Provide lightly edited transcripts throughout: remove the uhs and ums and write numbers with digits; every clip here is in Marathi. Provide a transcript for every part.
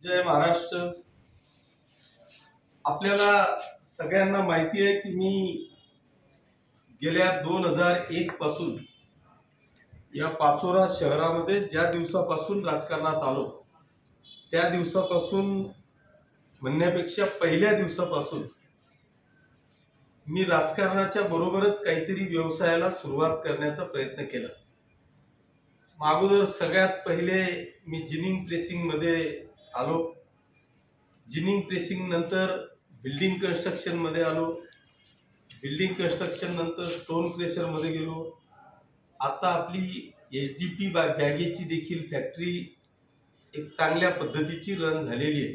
जय महाराष्ट्र. आपल्याला सगळ्यांना माहिती आहे की मी गेल्या 2001 पासून या पाचोरा शहरामध्ये ज्या दिवसापासून राजकारणात आलो त्या दिवसापासून म्हणण्यापेक्षा पहिल्या दिवसापासून मी राजकारणाच्या बरोबरच काहीतरी व्यवसायाला सुरुवात करण्याचा प्रयत्न केला. अगोदर सगळ्यात पहिले मी जिनिंग प्रेसिंग मध्ये आलो. जिनिंग प्रेसिंग नंतर बिल्डिंग कन्स्ट्रक्शन मध्ये आलो. बिल्डिंग कन्स्ट्रक्शन नंतर स्टोन क्रेशर मध्ये गेलो. आता आपली एचडीपी बॅगेची देखील फॅक्टरी एक चांगल्या पद्धतीची रन झालेली आहे.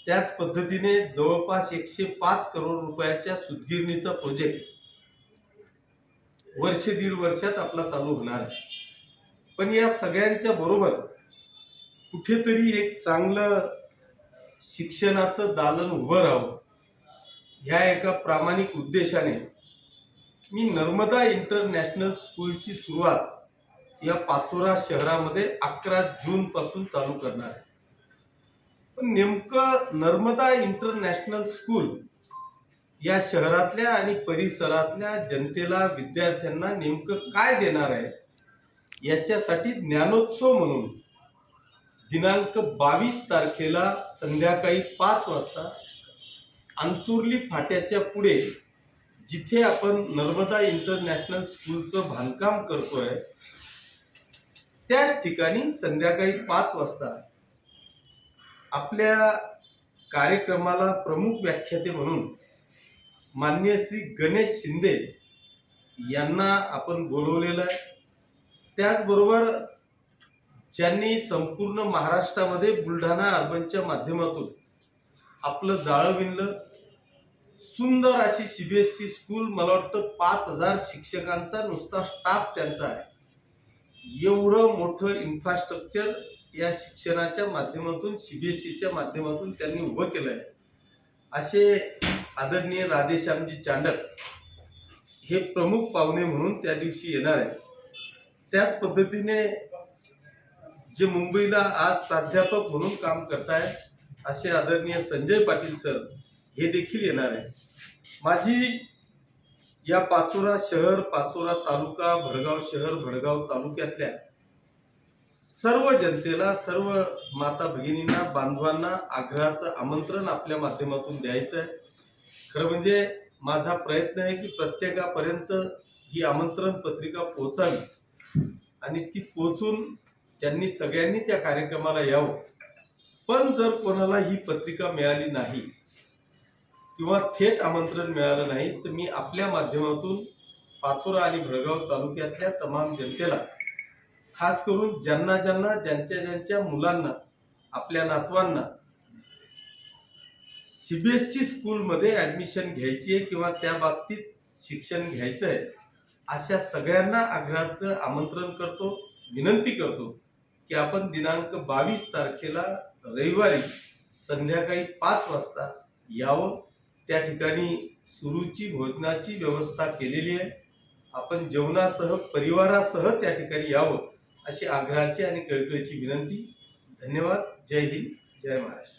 त्याच पद्धतीने जवळपास 105 करोड रुपयाच्या सुतगिरणीचा प्रोजेक्ट वर्ष दीड वर्षात आपला चालू होणार आहे. पण या सगळ्यांच्या बरोबर कुठेतरी एक चांगलं शिक्षणाचं दालन उभं राहावं ह्या एका प्रामाणिक उद्देशाने मी नर्मदा इंटरनॅशनल स्कूलची सुरुवात या पाचोरा शहरामध्ये 11 जून पासून चालू करणार आहे. पण नेमकं नर्मदा इंटरनॅशनल स्कूल या शहरातल्या आणि परिसरातल्या जनतेला विद्यार्थ्यांना नेमकं काय देणार आहे याच्यासाठी ज्ञानोत्सव म्हणून दिनांक 22 तारखेला संध्याकाळी 5 वाजता अंतुर्ली फाट्याच्या पुढे जिथे आपण नर्मदा इंटरनॅशनल स्कूलचं बांधकाम करतोय त्याच ठिकाणी संध्याकाळी 5 वाजता आपल्या कार्यक्रमाला प्रमुख व्याख्याते म्हणून माननीय श्री गणेश शिंदे यांना आपण बोलवलेलं आहे. त्याचबरोबर ज्यांनी संपूर्ण महाराष्ट्रामध्ये बुलढाणा अर्बनच्या माध्यमातून आपलं जाळं विणलं, सुंदर अशी सीबीएसई स्कूल, मला वाटतं 5000 शिक्षकांचा नुसता स्टाफ त्यांचा आहे. एवढं मोठं इन्फ्रास्ट्रक्चर या शिक्षणाच्या माध्यमातून सीबीएसईच्या माध्यमातून त्यांनी उभं केलं आहे. असे आदरणीय राधेश्यामजी चांडक हे प्रमुख पाहुणे म्हणून त्या दिवशी येणार आहे. त्याच पद्धतीने जे मुंबईला आज प्राध्यापक म्हणून काम करतायत असे आदरणीय संजय पाटील सर हे देखील येणार आहे. माझी या पाचोरा शहर, पाचोरा तालुका, भडगाव शहर, भडगाव तालुक्यातल्या सर्व जनतेला, सर्व माता भगिनींना, बांधवांना आग्रहाचं आमंत्रण आपल्या माध्यमातून द्यायचं आहे. खरं म्हणजे माझा प्रयत्न आहे की प्रत्येकापर्यंत ही आमंत्रण पत्रिका पोहोचावी आणि ती पोहोचून त्यांनी सगळ्यांनी त्या कार्यक्रमाला यावं. पण जर कोणाला ही पत्रिका मिळाली नाही किंवा थेट आमंत्रण मिळालं नाही तर मी आपल्या माध्यमातून पाचोरा आणि भडगाव तालुक्यातल्या तमाम जनतेला, खास करून ज्यांना ज्यांच्या मुलांना, आपल्या नातवांना सीबीएसई स्कूलमध्ये ऍडमिशन घ्यायची आहे किंवा त्या बाबतीत शिक्षण घ्यायचं आहे अशा सगळ्यांना आग्रहाचं आमंत्रण करतो, विनंती करतो की आपण दिनांक 22 तारखेला रविवारी संध्याकाळी 5 वाजता यावं. त्या ठिकाणी सुरुची भोजनाची व्यवस्था केलेली आहे. आपण जेवणासह, परिवारासह त्या ठिकाणी यावं अशी आग्रहाची आणि कळकळीची विनंती. धन्यवाद. जय हिंद, जय महाराष्ट्र.